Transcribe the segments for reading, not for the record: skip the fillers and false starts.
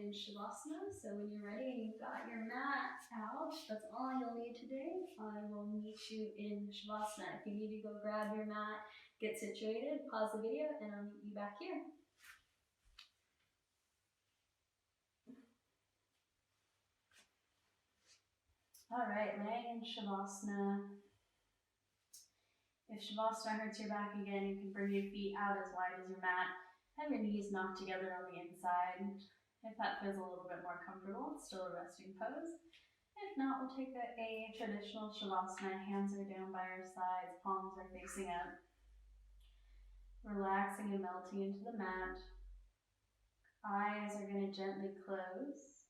in Shavasana. So when you're ready and you've got your mat out, that's all you'll need today. I will meet you in Shavasana. If you need to go grab your mat, get situated, pause the video, and I'll meet you back here. All right, laying in Shavasana. If Shavasana hurts your back again, you can bring your feet out as wide as your mat. Have your knees knocked together on the inside. If that feels a little bit more comfortable, it's still a resting pose. If not, we'll take a traditional Shavasana. Hands are down by our sides, palms are facing up. Relaxing and melting into the mat. Eyes are going to gently close.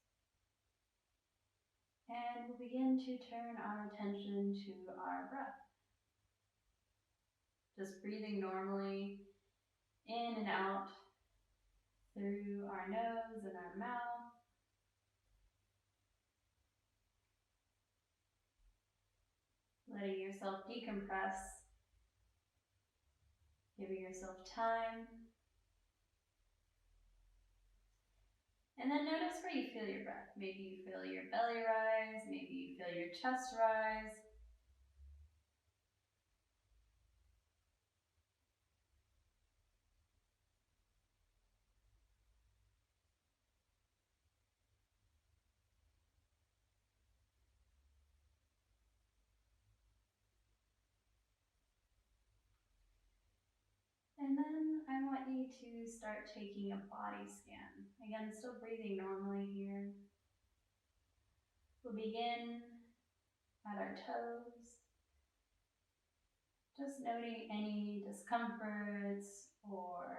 And we'll begin to turn our attention to our breath. Just breathing normally in and out through our nose and our mouth. Letting yourself decompress. Giving yourself time. And then notice where you feel your breath. Maybe you feel your belly rise. Maybe you feel your chest rise. And then I want you to start taking a body scan. Again, still breathing normally here. We'll begin at our toes. Just noting any discomforts or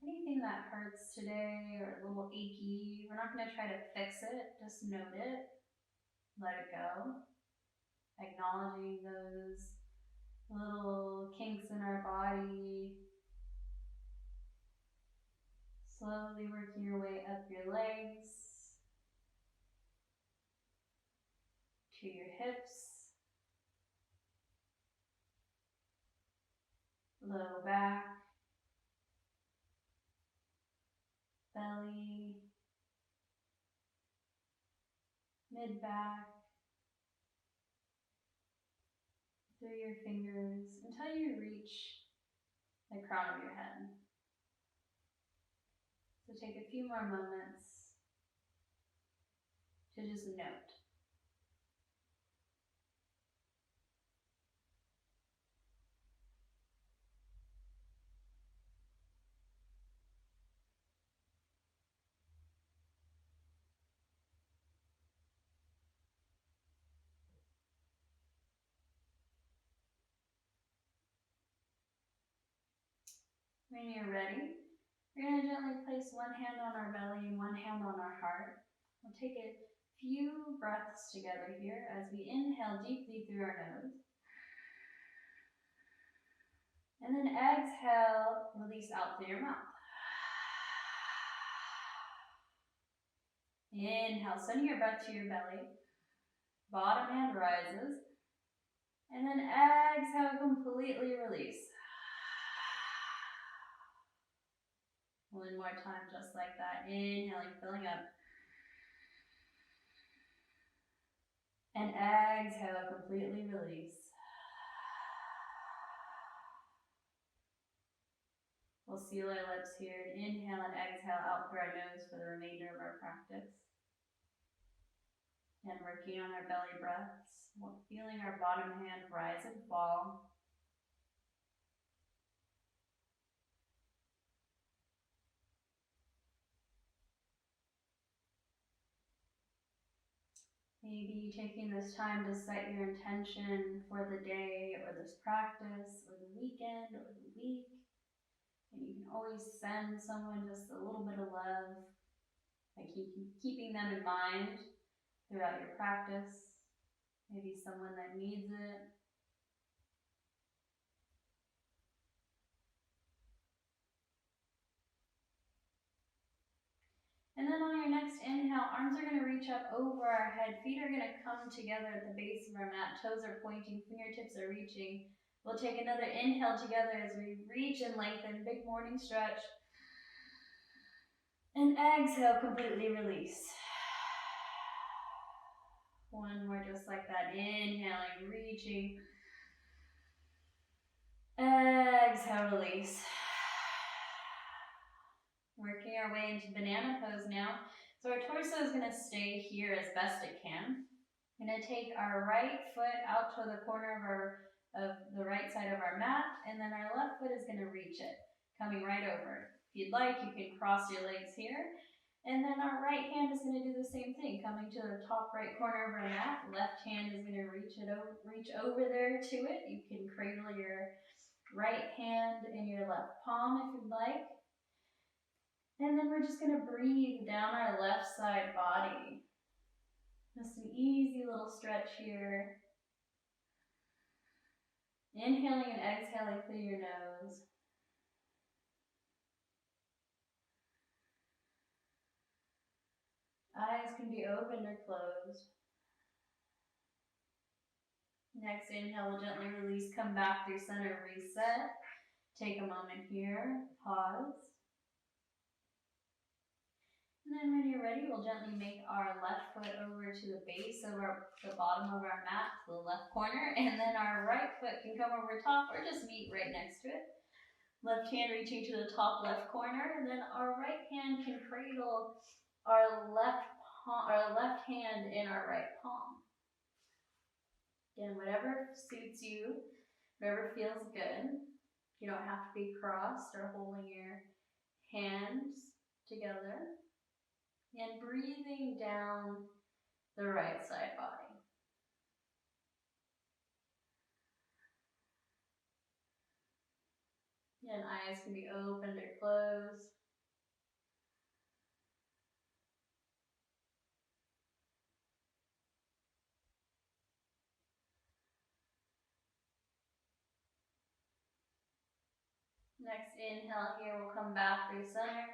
anything that hurts today or a little achy. We're not going to try to fix it, just note it, let it go. Acknowledging those little kinks in our body. Slowly working your way up your legs to your hips, low back, belly, mid back, through your fingers until you reach the crown of your head. So take a few more moments to just note. When you're ready, we're going to gently place one hand on our belly and one hand on our heart. We'll take a few breaths together here as we inhale deeply through our nose. And then exhale, release out through your mouth. Inhale, sending your breath to your belly. Bottom hand rises. And then exhale, completely release. One more time, just like that. Inhaling, filling up. And exhale, completely release. We'll seal our lips here. Inhale and exhale out through our nose for the remainder of our practice. And working on our belly breaths, feeling our bottom hand rise and fall. Maybe taking this time to set your intention for the day or this practice or the weekend or the week. And you can always send someone just a little bit of love, like keeping them in mind throughout your practice. Maybe someone that needs it. And then on your next inhale, arms are going to reach up over our head. Feet are going to come together at the base of our mat. Toes are pointing, fingertips are reaching. We'll take another inhale together as we reach and lengthen. Big morning stretch. And exhale, completely release. One more just like that. Inhaling, reaching. Exhale, release. Working our way into banana pose now. So our torso is going to stay here as best it can. We're going to take our right foot out to the corner of the right side of our mat, and then our left foot is going to reach it, coming right over. If you'd like, you can cross your legs here. And then our right hand is going to do the same thing, coming to the top right corner of our mat. Left hand is going to reach over there to it. You can cradle your right hand in your left palm if you'd like. And then we're just going to breathe down our left side body. Just an easy little stretch here. Inhaling and exhaling through your nose. Eyes can be open or closed. Next inhale, we'll gently release, come back through center, reset. Take a moment here, pause. And then when you're ready, we'll gently make our left foot over to the base of the bottom of our mat, to the left corner, and then our right foot can come over top or just meet right next to it. Left hand reaching to the top left corner, and then our right hand can cradle our left hand in our right palm. Again, whatever suits you, whatever feels good. You don't have to be crossed or holding your hands together. And breathing down the right side body. And eyes can be opened or closed. Next inhale here, we'll come back through center.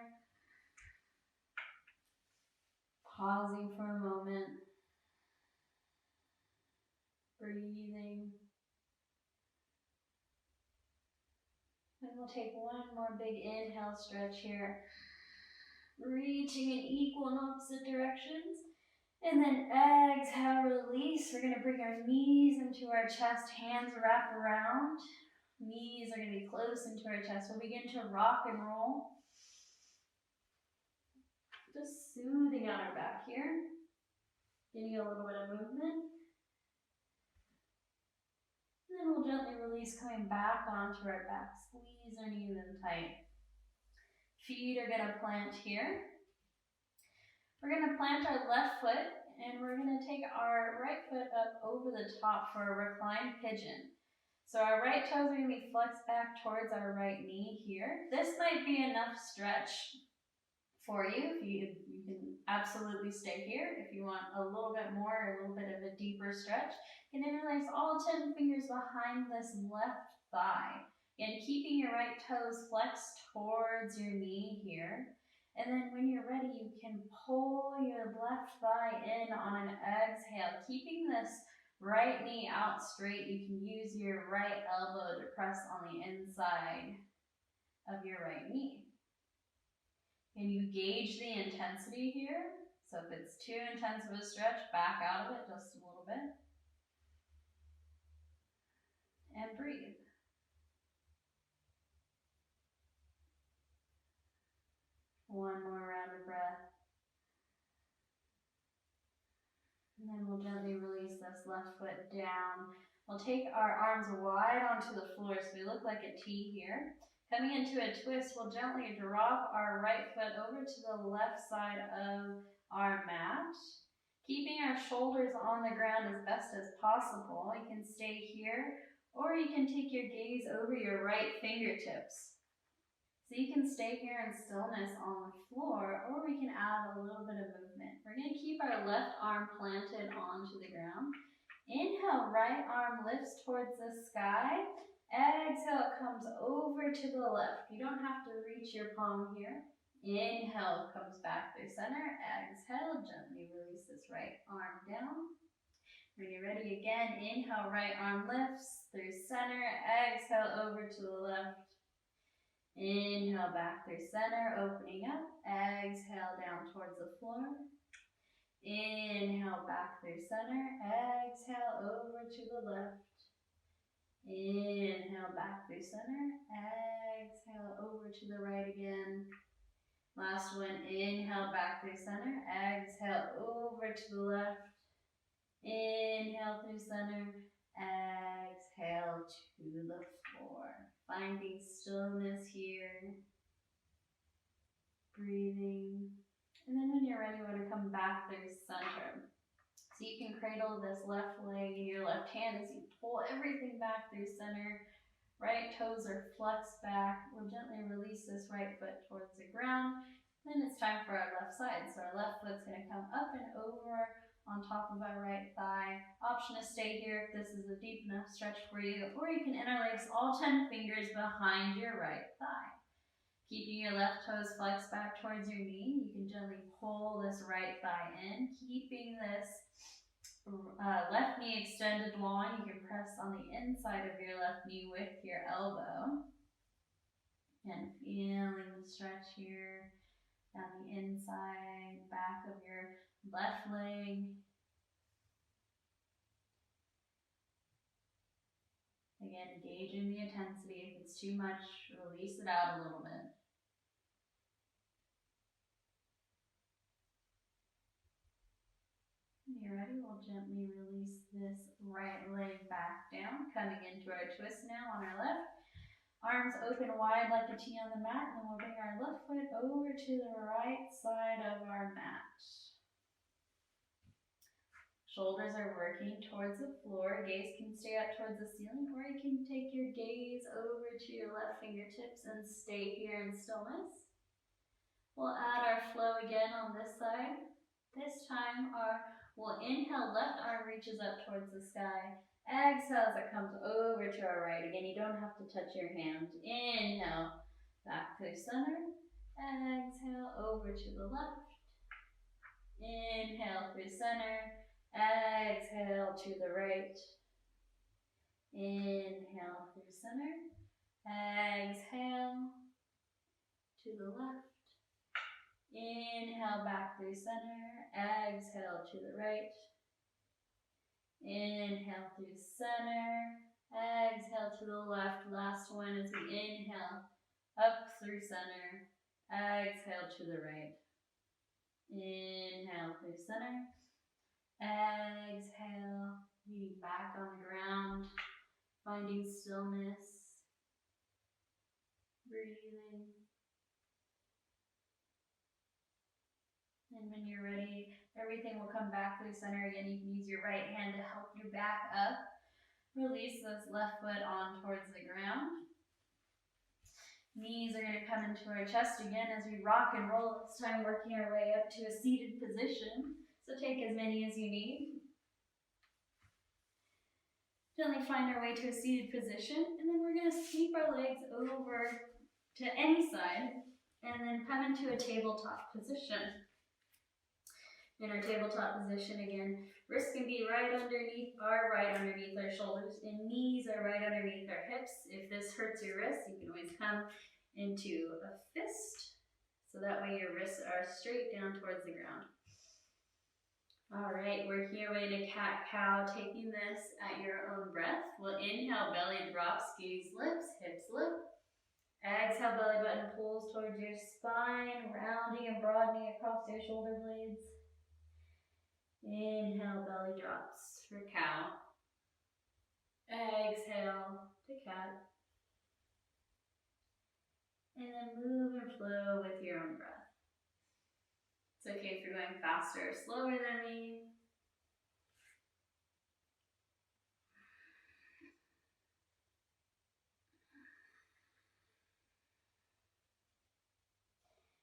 Pausing for a moment. Breathing. And we'll take one more big inhale stretch here. Reaching in equal and opposite directions. And then exhale, release. We're going to bring our knees into our chest, hands wrap around. Knees are going to be close into our chest. We'll begin to rock and roll. Just soothing out our back here. Getting a little bit of movement. And then we'll gently release, coming back onto our back. Squeeze our knees in tight. Feet are going to plant here. We're going to plant our left foot, and we're going to take our right foot up over the top for a reclined pigeon. So our right toes are going to be flexed back towards our right knee here. This might be enough stretch for you. You can absolutely stay here. If you want a little bit more, a little bit of a deeper stretch, you can interlace all 10 fingers behind this left thigh. And keeping your right toes flexed towards your knee here. And then when you're ready, you can pull your left thigh in on an exhale, keeping this right knee out straight. You can use your right elbow to press on the inside of your right knee. And you gauge the intensity here. So if it's too intense of a stretch, back out of it just a little bit. And breathe. One more round of breath. And then we'll gently release this left foot down. We'll take our arms wide onto the floor so we look like a T here. Coming into a twist, we'll gently drop our right foot over to the left side of our mat. Keeping our shoulders on the ground as best as possible. You can stay here, or you can take your gaze over your right fingertips. So you can stay here in stillness on the floor, or we can add a little bit of movement. We're going to keep our left arm planted onto the ground. Inhale, right arm lifts towards the sky. Exhale, comes over to the left. You don't have to reach your palm here. Inhale, comes back through center. Exhale, gently release this right arm down. When you're ready again, inhale, right arm lifts through center. Exhale, over to the left. Inhale back through center, opening up. Exhale down towards the floor. Inhale back through center. Exhale over to the left. Inhale back through center. Exhale over to the right again. Last one, inhale back through center. Exhale over to the left. Inhale through center. Exhale to the floor. Finding stillness here. Breathing. And then when you're ready, we're going to come back through center. So you can cradle this left leg in your left hand as you pull everything back through center. Right toes are flexed back. We'll gently release this right foot towards the ground. Then it's time for our left side. So our left foot's going to come up and over on top of our right thigh. Option to stay here if this is a deep enough stretch for you, or you can interlace all 10 fingers behind your right thigh. Keeping your left toes flexed back towards your knee, you can gently pull this right thigh in. Keeping this left knee extended long, you can press on the inside of your left knee with your elbow. And feeling the stretch here down the inside, back of your left leg. Again, gauging the intensity. If it's too much, release it out a little bit. When you're ready, we'll gently release this right leg back down, coming into our twist now on our left. Arms open wide like a T on the mat, and then we'll bring our left foot over to the right side of our mat. Shoulders are working towards the floor. Gaze can stay up towards the ceiling, or you can take your gaze over to your left fingertips and stay here in stillness. We'll add our flow again on this side. This time we'll inhale, left arm reaches up towards the sky. Exhale as it comes over to our right. Again, you don't have to touch your hands. Inhale, back through center. Exhale, over to the left. Inhale through center. Exhale to the right. Inhale through center. Exhale to the left. Inhale back through center. Exhale to the right. Inhale through center. Exhale to the left. Last one is we inhale up through center. Exhale to the right. Inhale through center. Exhale, leaning back on the ground, finding stillness, breathing. And when you're ready, everything will come back through center again. You can use your right hand to help you back up. Release this left foot on towards the ground. Knees are going to come into our chest again as we rock and roll. This time working our way up to a seated position. So take as many as you need. Gently find our way to a seated position, and then we're going to sweep our legs over to any side, and then come into a tabletop position. In our tabletop position again, wrists can be right underneath our shoulders, and knees are right underneath our hips. If this hurts your wrists, you can always come into a fist, so that way your wrists are straight down towards the ground. All right, working your way to cat-cow, taking this at your own breath. We'll inhale, belly drops, gaze lifts, hips lift. Exhale, belly button pulls towards your spine, rounding and broadening across your shoulder blades. Inhale, belly drops for cow. Exhale to cat. And then move and flow with your own breath. It's okay if you're going faster or slower than me.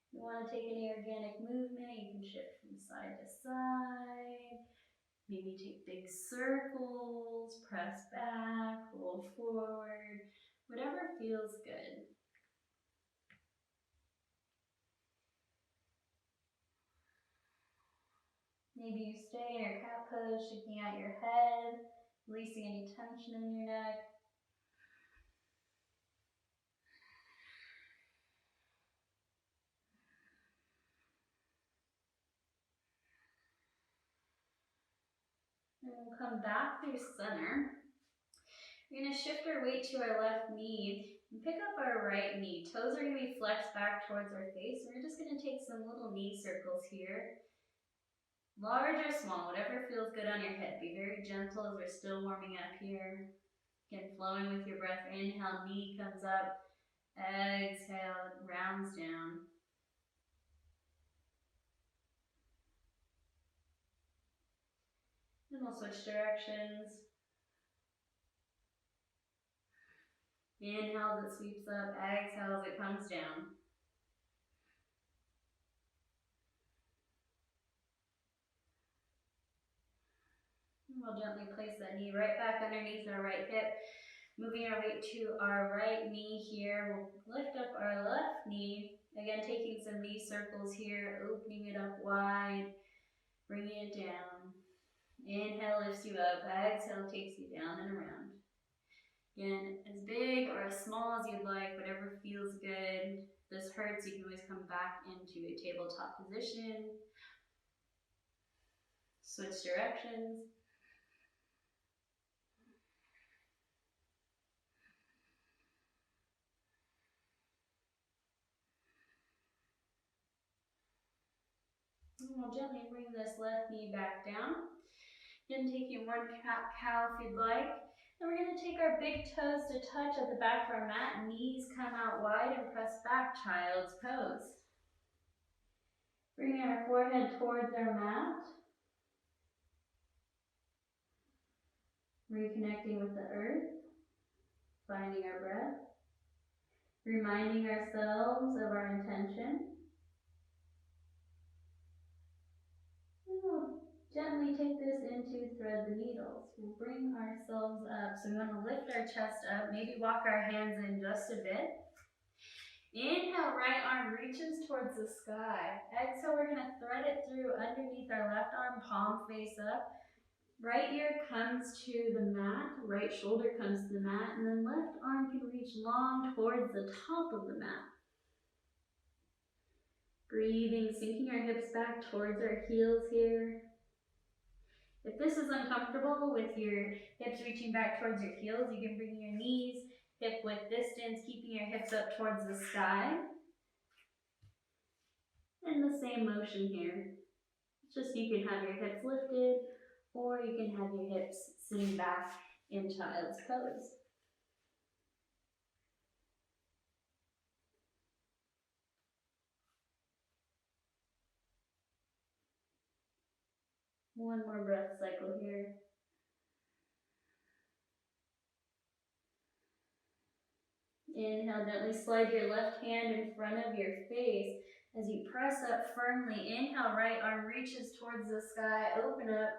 If you want to take any organic movement, you can shift from side to side. Maybe take big circles, press back, roll forward, whatever feels good. Maybe you stay in your cat pose, shaking out your head, releasing any tension in your neck. We'll come back through center. We're going to shift our weight to our left knee and pick up our right knee. Toes are going to be flexed back towards our face. We're just going to take some little knee circles here. Large or small, whatever feels good on your head. Be very gentle as we're still warming up here. Again, flowing with your breath. Inhale, knee comes up. Exhale, rounds down. Then we'll switch directions. Inhale as it sweeps up. Exhale as it comes down. And we'll gently place that knee right back underneath our right hip. Moving our weight to our right knee here. We'll lift up our left knee. Again, taking some knee circles here, opening it up wide, bringing it down. Inhale lifts you up. Exhale takes you down and around. Again, as big or as small as you'd like, whatever feels good. If this hurts, you can always come back into a tabletop position. Switch directions. And we'll gently bring this left knee back down. Then taking one cat-cow if you'd like. And we're going to take our big toes to touch at the back of our mat. Knees come out wide and press back, child's pose. Bringing our forehead towards our mat. Reconnecting with the earth. Finding our breath. Reminding ourselves of our intention. And we'll gently take this into thread the needles. We'll bring ourselves up. So we want to lift our chest up, maybe walk our hands in just a bit. Inhale, right arm reaches towards the sky. Exhale, we're going to thread it through underneath our left arm, palm face up. Right ear comes to the mat, right shoulder comes to the mat, and then left arm can reach long towards the top of the mat. Breathing, sinking our hips back towards our heels here. If this is uncomfortable with your hips reaching back towards your heels, you can bring your knees hip width distance, keeping your hips up towards the sky. And the same motion here. It's just you can have your hips lifted, or you can have your hips sitting back in child's pose. One more breath cycle here. Inhale, gently slide your left hand in front of your face as you press up firmly. Inhale, right arm reaches towards the sky, open up.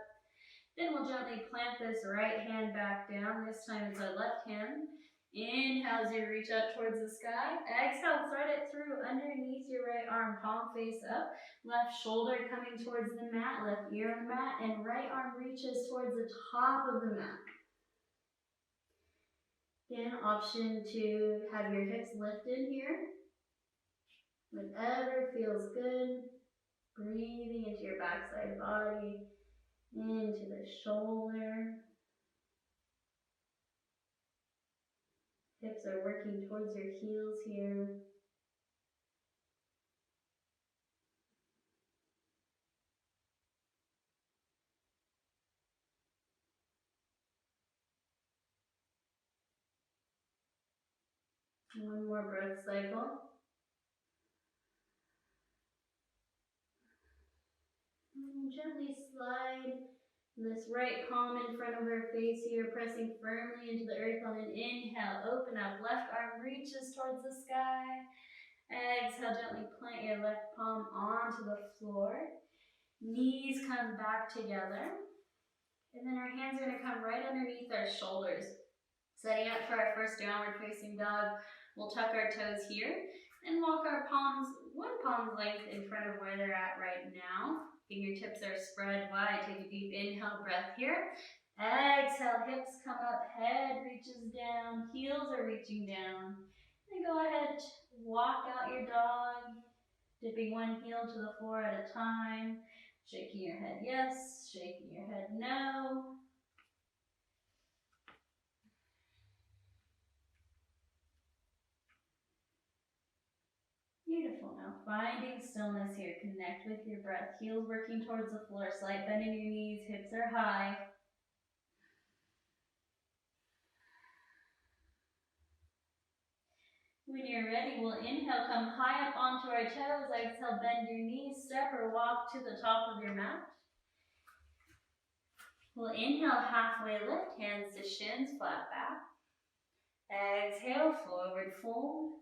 Then we'll gently plant this right hand back down. This time it's our left hand. Inhale as you reach up towards the sky. Exhale, thread it through underneath your right arm, palm face up. Left shoulder coming towards the mat, left ear on the mat, and right arm reaches towards the top of the mat. Again, option to have your hips lifted here. Whatever feels good. Breathing into your backside body, into the shoulder. Hips are working towards your heels here. One more breath cycle. And gently slide this right palm in front of our face here, pressing firmly into the earth on an inhale. Open up, left arm reaches towards the sky. Exhale, gently plant your left palm onto the floor. Knees come back together. And then our hands are going to come right underneath our shoulders. Setting up for our first downward facing dog. We'll tuck our toes here and walk our palms one palm's length in front of where they're at right now. Fingertips are spread wide. Take a deep inhale breath here. Exhale, hips come up, head reaches down, heels are reaching down. And go ahead, walk out your dog, dipping one heel to the floor at a time. Shaking your head yes, shaking your head no. finding stillness here. Connect with your breath. Heels working towards the floor. Slight bend in your knees. Hips are high. When you're ready, we'll inhale, come high up onto our toes. Exhale, bend your knees, step or walk to the top of your mat. We'll inhale, halfway lift, hands to shins, flat back. Exhale, forward fold.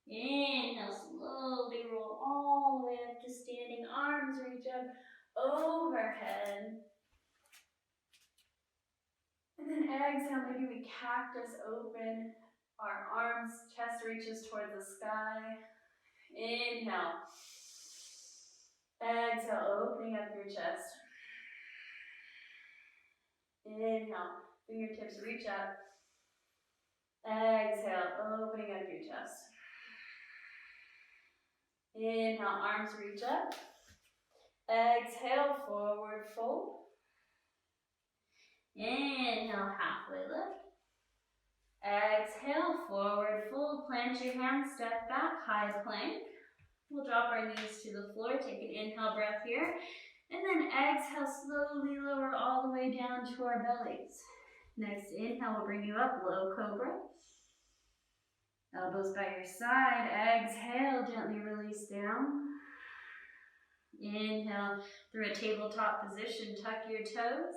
Inhale, slowly roll all the way up to standing. Arms reach up overhead. And then exhale, maybe we cactus open our arms, chest reaches towards the sky. Inhale. Exhale, opening up your chest. Inhale, fingertips reach up. Exhale, opening up your chest. Inhale, arms reach up. Exhale, forward fold. Inhale, halfway lift. Exhale, forward fold. Plant your hands, step back, high plank. We'll drop our knees to the floor. Take an inhale breath here. And then exhale, slowly lower all the way down to our bellies. Next inhale will bring you up, low cobra. Elbows by your side. Exhale, gently release down. Inhale through a tabletop position, tuck your toes.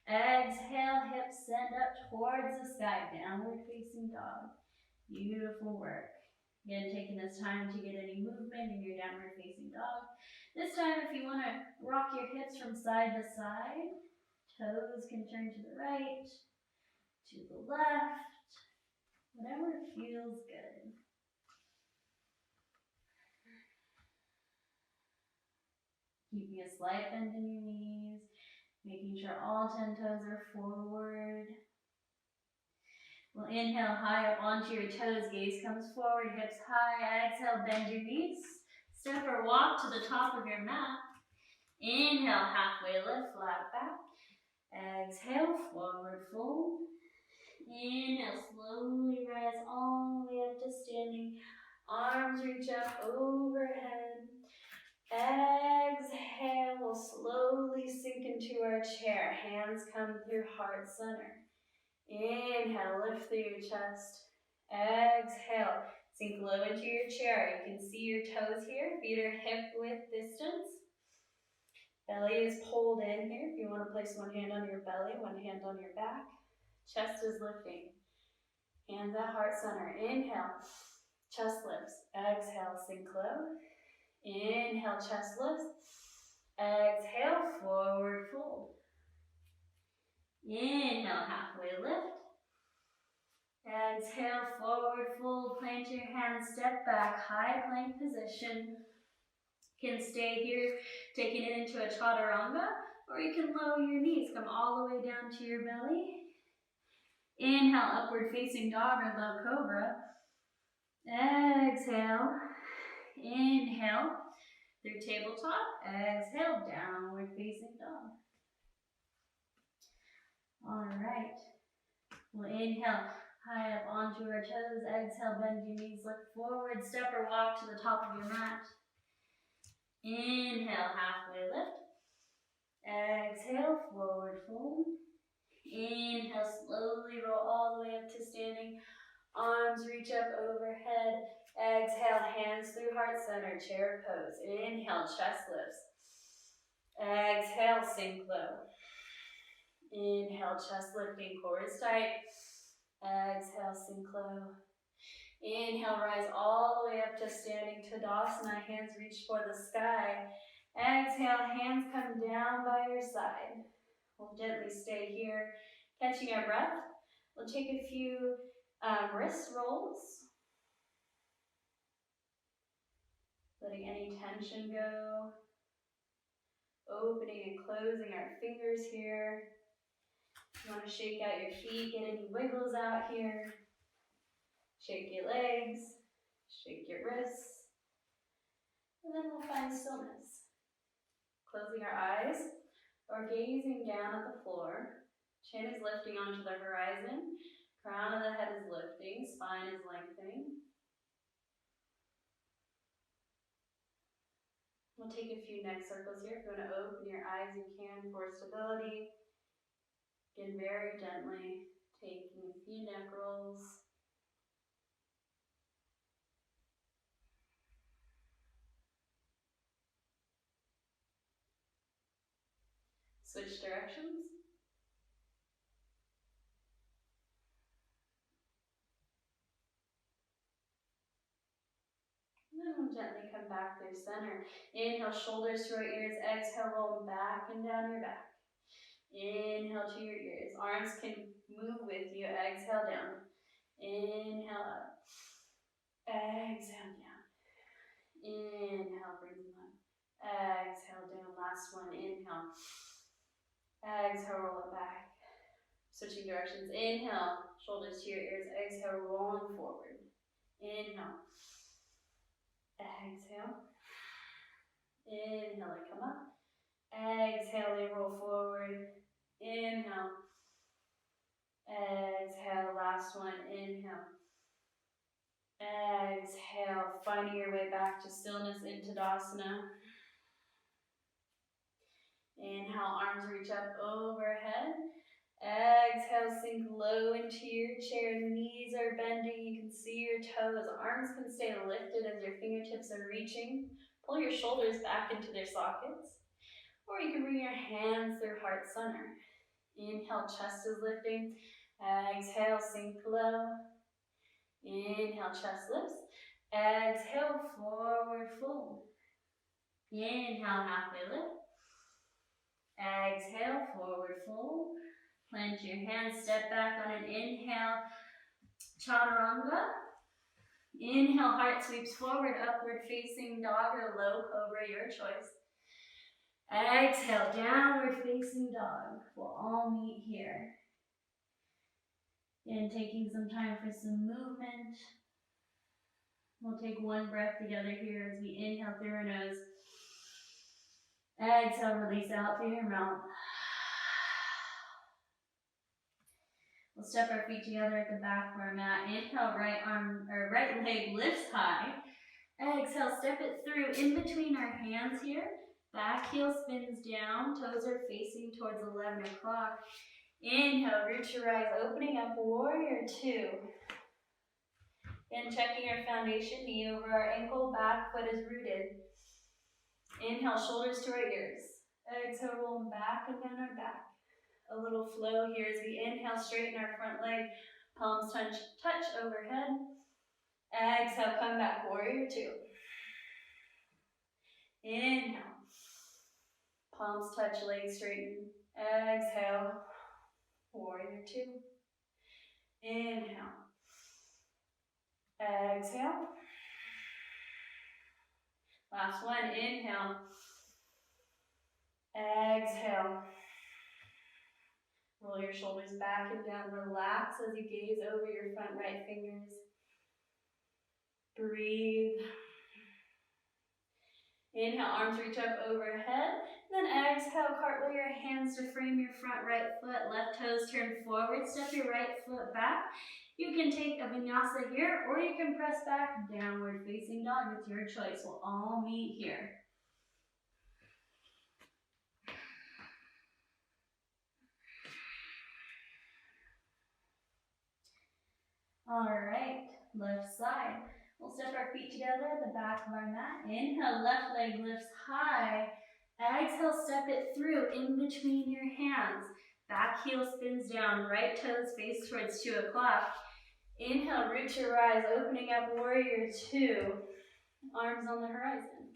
Exhale, hips send up towards the sky, downward facing dog. Beautiful work. Again, taking this time to get any movement in your downward facing dog. This time, if you want to rock your hips from side to side, toes can turn to the right, to the left, whatever feels good. Keeping a slight bend in your knees, making sure all 10 toes are forward. We'll inhale high up onto your toes, gaze comes forward, hips high. Exhale, bend your knees. Step or walk to the top of your mat. Inhale, halfway lift, flat back. Exhale, forward fold. Inhale, slowly rise all the way up to standing. Arms reach up overhead. Exhale, we'll slowly sink into our chair. Hands come through heart center. Inhale, lift through your chest. Exhale, sink low into your chair. You can see your toes here. Feet are hip width distance. Belly is pulled in here. If you want to place one hand on your belly, one hand on your back. Chest is lifting. Hands at heart center. Inhale, chest lifts. Exhale, sink low. Inhale, chest lifts. Exhale, forward fold. Inhale, halfway lift. Exhale, forward fold. Plant your hands, step back, high plank position. You can stay here, taking it into a chaturanga, or you can lower your knees, come all the way down to your belly. Inhale, upward facing dog or low cobra. Exhale. Inhale through tabletop. Exhale, downward facing dog. All right. We'll inhale high up onto our toes. Exhale, bend your knees, look forward. Step or walk to the top of your mat. Inhale, halfway lift. Exhale, forward fold. Inhale, slowly roll all the way up to standing. Arms reach up overhead. Exhale, hands through heart center, chair pose. Inhale, chest lifts. Exhale, sink low. Inhale, chest lifting, core is tight. Exhale, sink low. Inhale, rise all the way up to standing Tadasana. Hands reach for the sky. Exhale, hands come down by your side. We'll gently stay here, catching our breath. We'll take a few wrist rolls. Letting any tension go. Opening and closing our fingers here. You want to shake out your feet, get any wiggles out here. Shake your legs, shake your wrists. And then we'll find stillness. Closing our eyes or gazing down at the floor. Chin is lifting onto the horizon. Crown of the head is lifting, spine is lengthening. We'll take a few neck circles here. If you want to open your eyes, you can for stability. Again, very gently taking a few neck rolls. Switch directions. And then we'll gently come back through center. Inhale, shoulders to our ears. Exhale, roll back and down your back. Inhale to your ears. Arms can move with you. Exhale down. Inhale up. Exhale down. Inhale, bring them up. Exhale down. Last one. Inhale. Exhale, roll it back. Switching directions. Inhale, shoulders to your ears. Exhale, rolling forward. Inhale. Exhale. Inhale, they come up. Exhale, they roll forward. Inhale. Exhale, last one. Inhale. Exhale, finding your way back to stillness into Tadasana. Inhale, arms reach up overhead. Exhale, sink low into your chair. Knees are bending. You can see your toes. Arms can stay lifted as your fingertips are reaching. Pull your shoulders back into their sockets. Or you can bring your hands through heart center. Inhale, chest is lifting. Exhale, sink low. Inhale, chest lifts. Exhale, forward fold. Inhale, halfway lift. Exhale, forward fold. Plant your hands, step back on an inhale, chaturanga. Inhale, heart sweeps forward, upward facing dog or low cobra, your choice. Exhale, downward facing dog. We'll all meet here. And taking some time for some movement. We'll take one breath together here as we inhale through our nose. Exhale, release out through your mouth. We'll step our feet together at the back of our mat. Inhale, right leg lifts high. Exhale, step it through in between our hands here. Back heel spins down, toes are facing towards 11 o'clock. Inhale, root to rise, opening up, warrior two. Again, checking our foundation, knee over our ankle, back foot is rooted. Inhale, shoulders to our ears. Exhale, rolling back and down our back. A little flow here as we inhale, straighten our front leg, palms touch overhead. Exhale, come back, warrior two. Inhale, palms touch, legs straighten. Exhale, warrior two. Inhale. Exhale. Last one, inhale. Exhale. Roll your shoulders back and down. Relax as you gaze over your front right fingers. Breathe. Inhale, arms reach up overhead. Then exhale, cartwheel your hands to frame your front right foot. Left toes turn forward. Step your right foot back. You can take a vinyasa here, or you can press back, downward facing dog. It's your choice. We'll all meet here. All right, left side. We'll step our feet together at the back of our mat. Inhale, left leg lifts high. Exhale, step it through in between your hands. Back heel spins down, right toes face towards 2 o'clock. Inhale, root to rise, opening up warrior two. Arms on the horizon.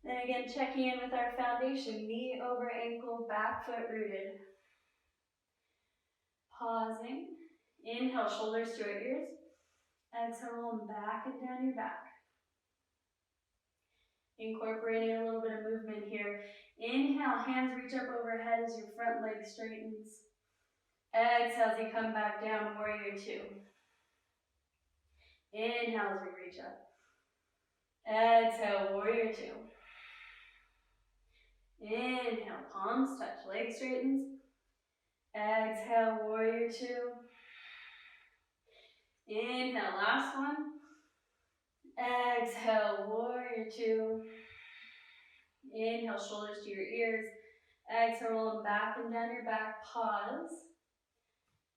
Then again, checking in with our foundation, knee over ankle, back foot rooted. Pausing. Inhale, shoulders to our ears. Exhale, rolling back and down your back. Incorporating a little bit of movement here. Inhale, hands reach up overhead as your front leg straightens. Exhale as you come back down, warrior two. Inhale as we reach up. Exhale, warrior two. Inhale, palms touch, leg straightens. Exhale, warrior two. Inhale, last one. Exhale, warrior two. Inhale, shoulders to your ears. Exhale, roll them back and down your back. Pause.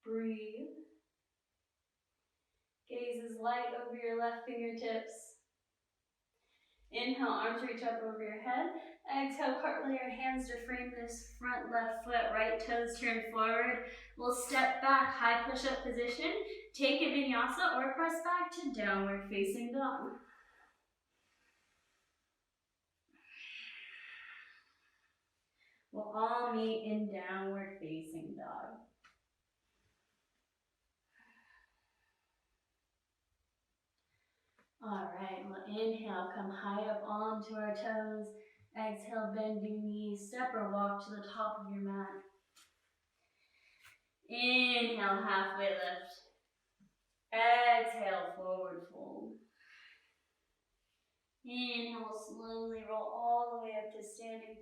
Breathe. Gaze is light over your left fingertips. Inhale, arms reach up over your head. Exhale, cartwheel your hands to frame this front left foot. Right toes turn forward. We'll step back, high push-up position. Take a vinyasa or press back to downward facing dog. We'll all meet in downward facing dog. All right, we'll inhale, come high up onto our toes. Exhale, bend your knees, step or walk to the top of your mat. Inhale, halfway lift. Exhale, forward fold. Inhale, slowly roll all the way up to standing.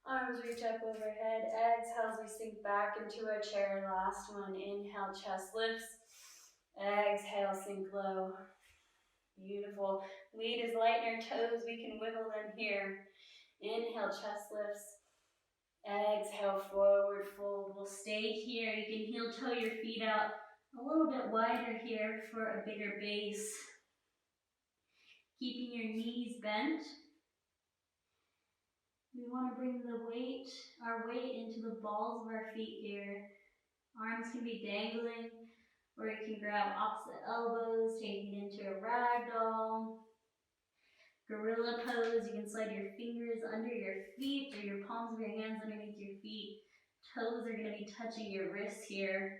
Arms reach up overhead. Exhale as we sink back into our chair. Last one. Inhale, chest lifts. Exhale, sink low. Beautiful. Lead is light in our toes. We can wiggle them here. Inhale, chest lifts. Exhale, forward fold. We'll stay here. You can heel toe your feet out a little bit wider here for a bigger base. Keeping your knees bent. We want to bring our weight into the balls of our feet here. Arms can be dangling, or you can grab opposite elbows, take it into a ragdoll. Gorilla pose, you can slide your fingers under your feet or your palms of your hands underneath your feet. Toes are going to be touching your wrists here.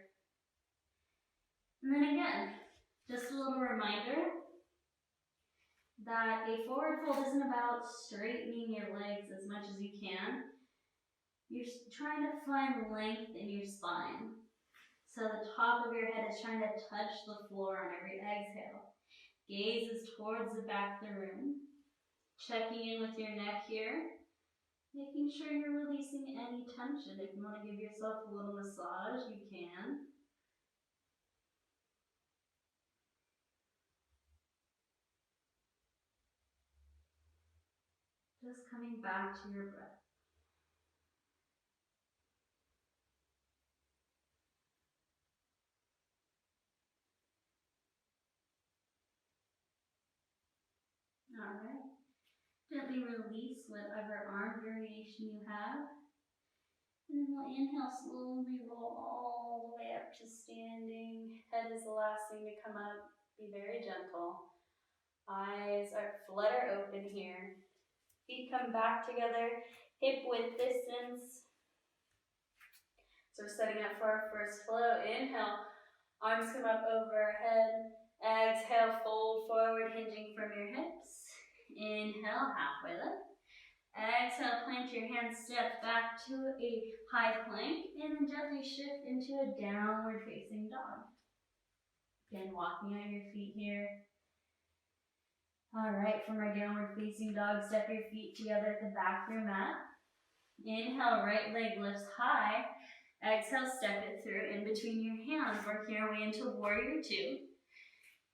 And then again, just a little reminder that a forward fold isn't about straightening your legs as much as you can. You're trying to find length in your spine. So the top of your head is trying to touch the floor on every exhale. Gaze is towards the back of the room. Checking in with your neck here. Making sure you're releasing any tension. If you want to give yourself a little massage, you can. Just coming back to your breath. All right. Gently release whatever arm variation you have. And then we'll inhale, slowly roll all the way up to standing. Head is the last thing to come up. Be very gentle. Eyes are flutter open here. Feet come back together, hip width distance. So we're setting up for our first flow. Inhale, arms come up overhead. Exhale, fold forward, hinging from your hips. Inhale, halfway lift. Exhale, plant your hands, step back to a high plank, and then gently shift into a downward facing dog. Again, walking on your feet here. All right, from our downward facing dog, step your feet together at the back of your mat. Inhale, right leg lifts high. Exhale, step it through in between your hands, working our way into warrior two.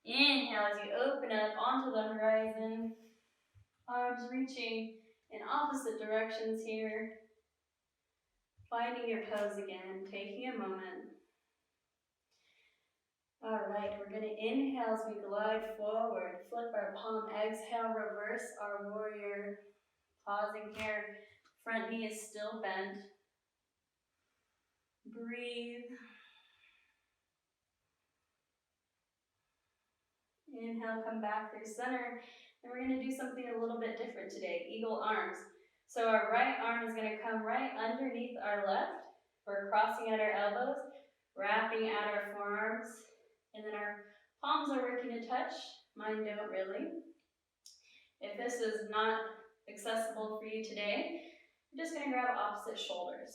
Inhale as you open up onto the horizon, arms reaching in opposite directions here. Finding your pose again, taking a moment. All right, we're going to inhale as we glide forward. Flip our palm, exhale, reverse our warrior. Pausing here, front knee is still bent. Breathe. Inhale, come back through center. And we're going to do something a little bit different today, eagle arms. So our right arm is going to come right underneath our left. We're crossing at our elbows, wrapping at our forearms, and then our palms are working to touch. Mine don't really. If this is not accessible for you today, you're just going to grab opposite shoulders.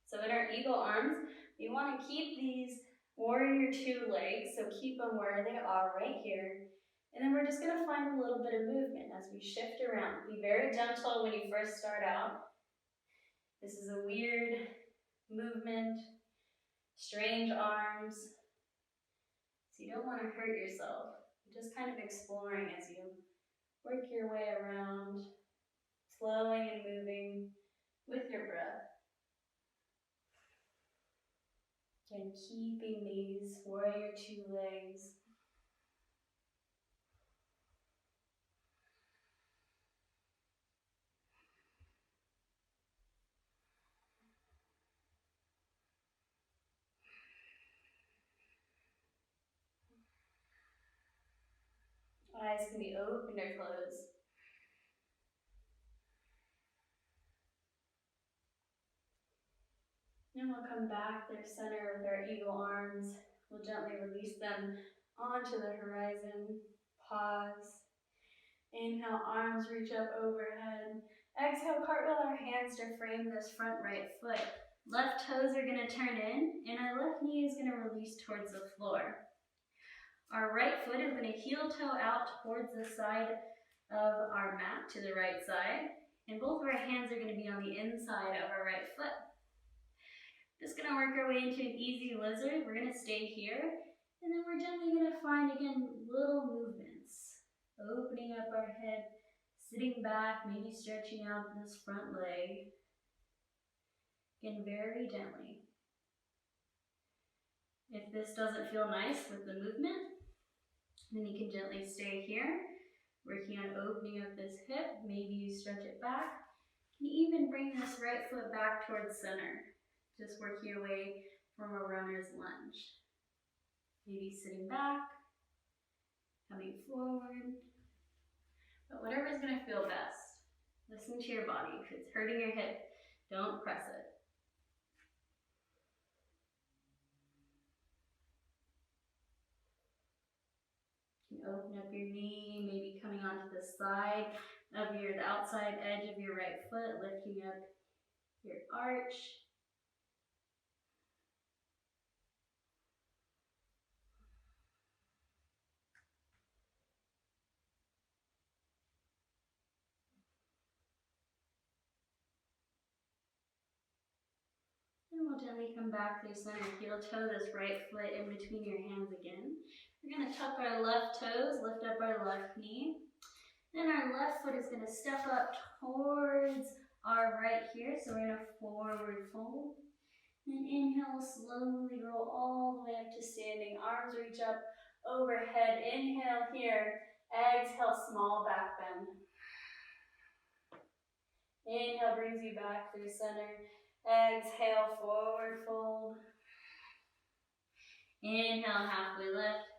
So in our eagle arms, we want to keep these warrior two legs, so keep them where they are right here. And then we're just going to find a little bit of movement as we shift around. Be very gentle when you first start out. This is a weird movement, strange arms. So you don't want to hurt yourself. You're just kind of exploring as you work your way around. flowing and moving with your breath. And keeping these warrior two legs. Eyes can be open or closed. And we'll come back to center with our eagle arms. We'll gently release them onto the horizon. Pause. Inhale, arms reach up overhead. Exhale, cartwheel our hands to frame this front right foot. Left toes are going to turn in, and our left knee is going to release towards the floor. Our right foot is going to heel toe out towards the side of our mat to the right side, and both of our hands are going to be on the inside of our right foot. Just going to work our way into an easy lizard. We're going to stay here, and then we're gently going to find, again, little movements. Opening up our head, sitting back, maybe stretching out this front leg. Again, very gently. If this doesn't feel nice with the movement, then you can gently stay here, working on opening up this hip. Maybe you stretch it back. You can even bring this right foot back towards center. Just work your way from a runner's lunge. Maybe sitting back, coming forward. But whatever is going to feel best. Listen to your body. If it's hurting your hip, don't press it. You can open up your knee, maybe coming onto the side of the outside edge of your right foot, lifting up your arch. And we'll gently come back through center, heel toe this right foot in between your hands again. We're going to tuck our left toes, lift up our left knee. Then our left foot is going to step up towards our right here. So we're going to forward fold. Then inhale, slowly roll all the way up to standing. Arms reach up overhead. Inhale here. Exhale, small back bend. Inhale brings you back through center. Exhale, forward fold. Inhale, halfway lift.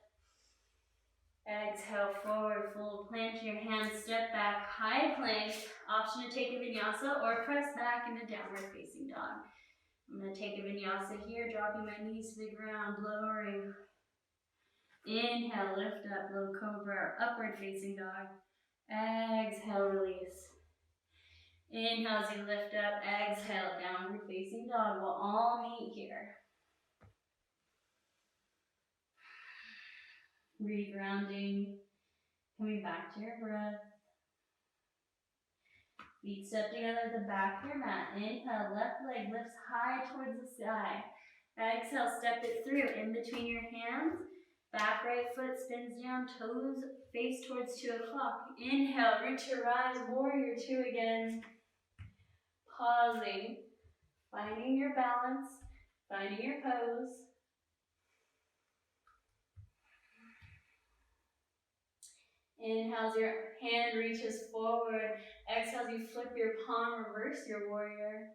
Exhale, forward fold. Plant your hands, step back, high plank. Option to take a vinyasa or press back into downward facing dog. I'm going to take a vinyasa here, dropping my knees to the ground, lowering. Inhale, lift up, low cobra, upward facing dog. Exhale, release. Inhale as you lift up, exhale, downward facing dog. We'll all meet here. Regrounding, coming back to your breath. Feet step together at the back of your mat. Inhale, left leg lifts high towards the sky. Exhale, step it through in between your hands. Back right foot spins down, toes face towards 2 o'clock. Inhale, reach your rise, warrior two again. Pausing, finding your balance, finding your pose. Inhale as your hand reaches forward. Exhale as you flip your palm, reverse your warrior.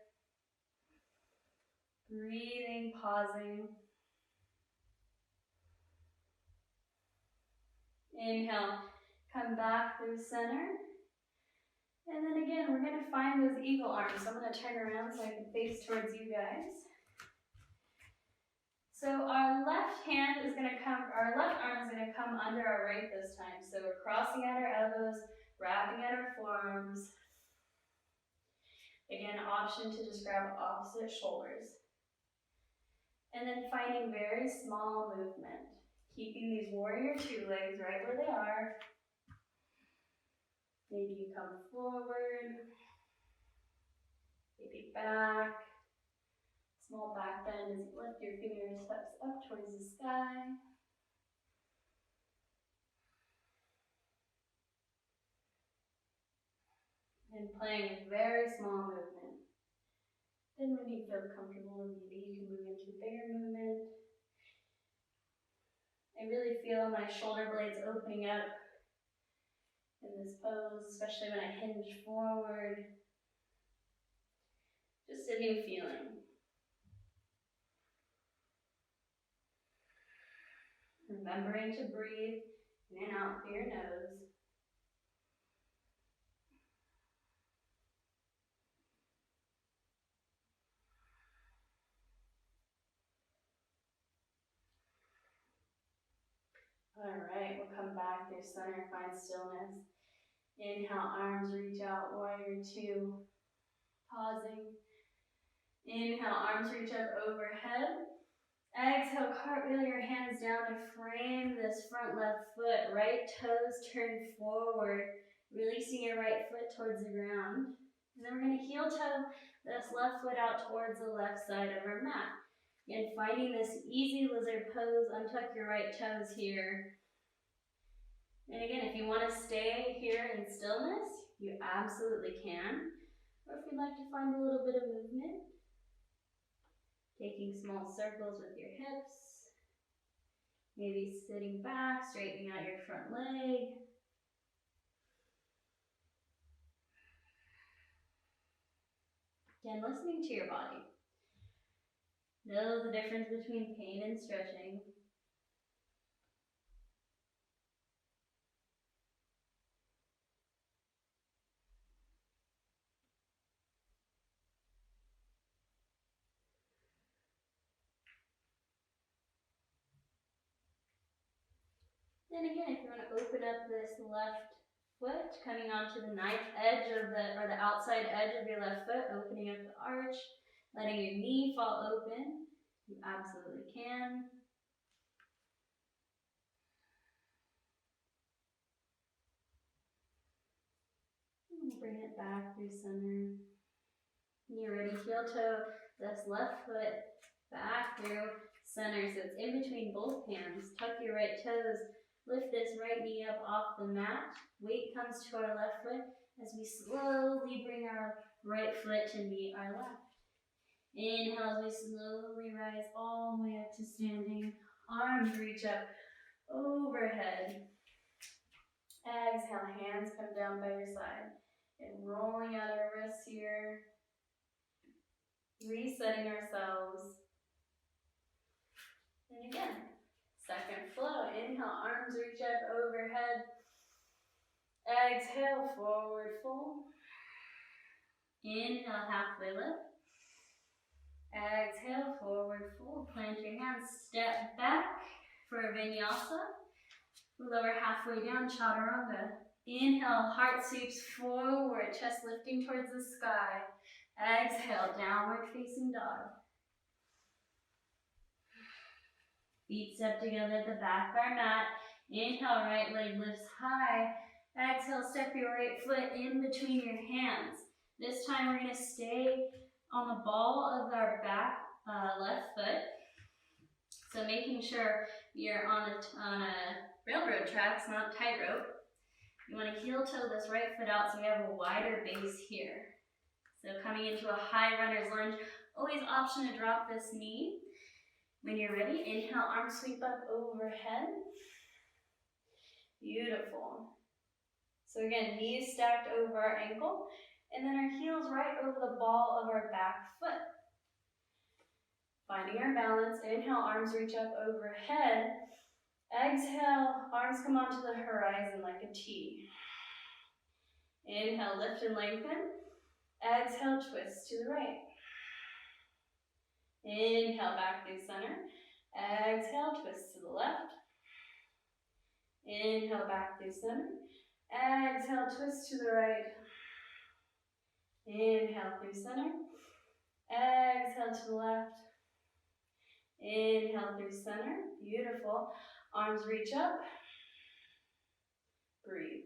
Breathing, pausing. Inhale, come back through center. And then again, we're going to find those eagle arms. So I'm going to turn around so I can face towards you guys. So our left hand is going to come, our left arm is going to come under our right this time. So we're crossing at our elbows, wrapping at our forearms. Again, option to just grab opposite shoulders. And then finding very small movement. Keeping these warrior two legs right where they are. Maybe you come forward, maybe back. Small back bend as you lift your fingertips up towards the sky. And playing a very small movement. Then when you feel comfortable, maybe you can move into a bigger movement. I really feel my shoulder blades opening up in this pose, especially when I hinge forward. Just a new feeling. Remembering to breathe in and out through your nose. Alright, we'll come back through center, find stillness. Inhale, arms reach out, warrior two. Pausing. Inhale, arms reach up overhead. Exhale, cartwheel your hands down to frame this front left foot. Right toes turn forward, releasing your right foot towards the ground. And then we're going to heel toe this left foot out towards the left side of our mat. Again, finding this easy lizard pose, untuck your right toes here. And again, if you want to stay here in stillness, you absolutely can. Or if you'd like to find a little bit of movement, taking small circles with your hips, maybe sitting back, straightening out your front leg. Again, listening to your body. Know the difference between pain and stretching. Then again, if you want to open up this left foot, coming onto the knife edge of the outside edge of your left foot, opening up the arch, letting your knee fall open, you absolutely can. And bring it back through center. When you're ready, heel toe this left foot back through center, so it's in between both hands. Tuck your right toes. Lift this right knee up off the mat. Weight comes to our left foot as we slowly bring our right foot to meet our left. Inhale as we slowly rise all the way up to standing. Arms reach up overhead. Exhale, hands come down by your side. And rolling out our wrists here. Resetting ourselves. And again. Second flow, inhale, arms reach up overhead. Exhale, forward fold. Inhale, halfway lift. Exhale, forward fold. Plant your hands, step back for a vinyasa. Lower halfway down, chaturanga. Inhale, heart sweeps forward, chest lifting towards the sky. Exhale, downward facing dog. Feet step together at the back of our mat. Inhale, right leg lifts high. Exhale, step your right foot in between your hands. This time we're going to stay on the ball of our back left foot. So making sure you're on a railroad tracks, not tightrope. You want to heel toe this right foot out so we have a wider base here. So coming into a high runner's lunge, always option to drop this knee. When you're ready, inhale, arms sweep up overhead. Beautiful. So again, knees stacked over our ankle, and then our heels right over the ball of our back foot. Finding our balance, inhale, arms reach up overhead. Exhale, arms come onto the horizon like a T. Inhale, lift and lengthen. Exhale, twist to the right. Inhale, back through center. Exhale, twist to the left. Inhale, back through center. Exhale, twist to the right. Inhale through center. Exhale to the left. Inhale through center. Beautiful. Arms reach up. Breathe.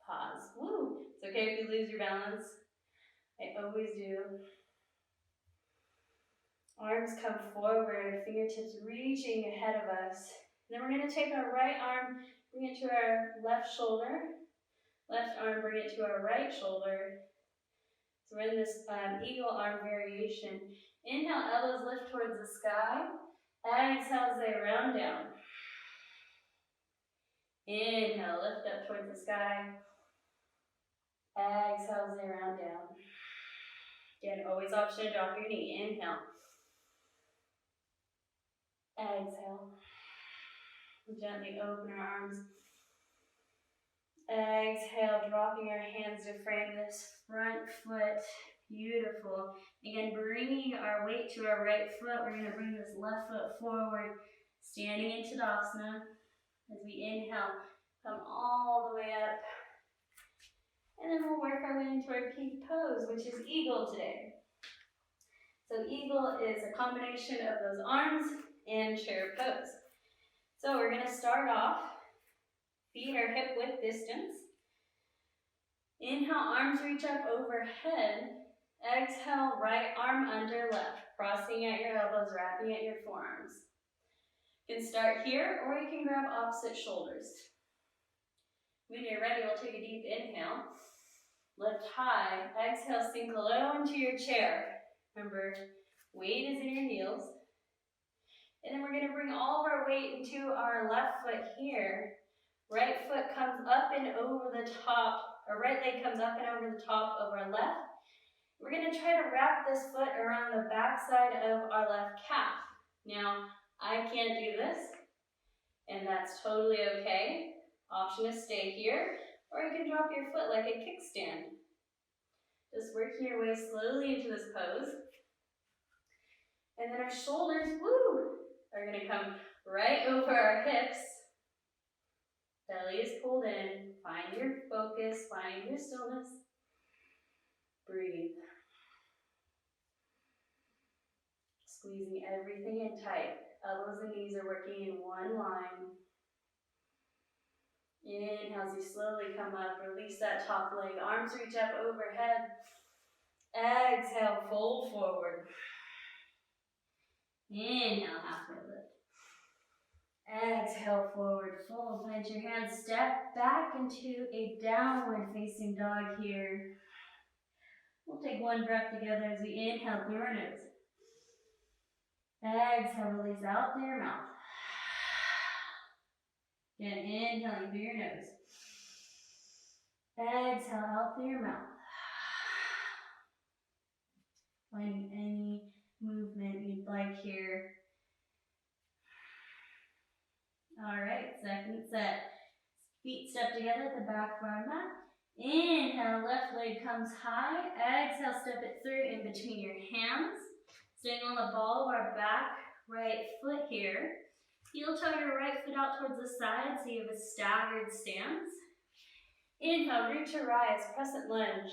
Pause. Woo! It's okay if you lose your balance. I always do. Arms come forward, fingertips reaching ahead of us. Then we're going to take our right arm, bring it to our left shoulder. Left arm, bring it to our right shoulder. So we're in this eagle arm variation. Inhale, elbows lift towards the sky. Exhale as they round down. Inhale, lift up towards the sky. Exhale as they round down. Again, always option to drop your knee. Inhale. Exhale. Gently open our arms. Exhale, dropping our hands to frame this front foot. Beautiful. Again, bringing our weight to our right foot. We're going to bring this left foot forward, standing in Tadasana. As we inhale, come all the way up. And then we'll work our way into our peak pose, which is eagle today. So eagle is a combination of those arms and chair pose. So we're going to start off, feet are hip width distance. Inhale, arms reach up overhead. Exhale, right arm under left, crossing at your elbows, wrapping at your forearms. You can start here, or you can grab opposite shoulders. When you're ready, we'll take a deep inhale. Lift high. Exhale, sink low into your chair. Remember, weight is in your heels. And then we're going to bring all of our weight into our left foot here. Right foot comes up and over the top, or right leg comes up and over the top of our left. We're going to try to wrap this foot around the back side of our left calf. Now, I can't do this, and that's totally okay. Option is stay here, or you can drop your foot like a kickstand. Just working your way slowly into this pose. And then our shoulders, are going to come right over our hips. Belly is pulled in. Find your focus, find your stillness. Breathe. Squeezing everything in tight. Elbows and knees are working in one line. Inhale as you slowly come up. Release that top leg. Arms reach up overhead. Exhale, fold forward. Inhale, halfway lift. Exhale, forward fold. Plant your hands, step back into a downward facing dog here. We'll take one breath together as we inhale through our nose. Exhale, release out through your mouth. Again, inhaling through your nose. Exhale out through your mouth. Finding any movement you'd like here. All right, second set. Feet step together at the back of our mat. Inhale, left leg comes high. Exhale, step it through in between your hands. Staying on the ball of our back right foot here. Heel toe your right foot out towards the side so you have a staggered stance. Inhale, root to rise, crescent lunge.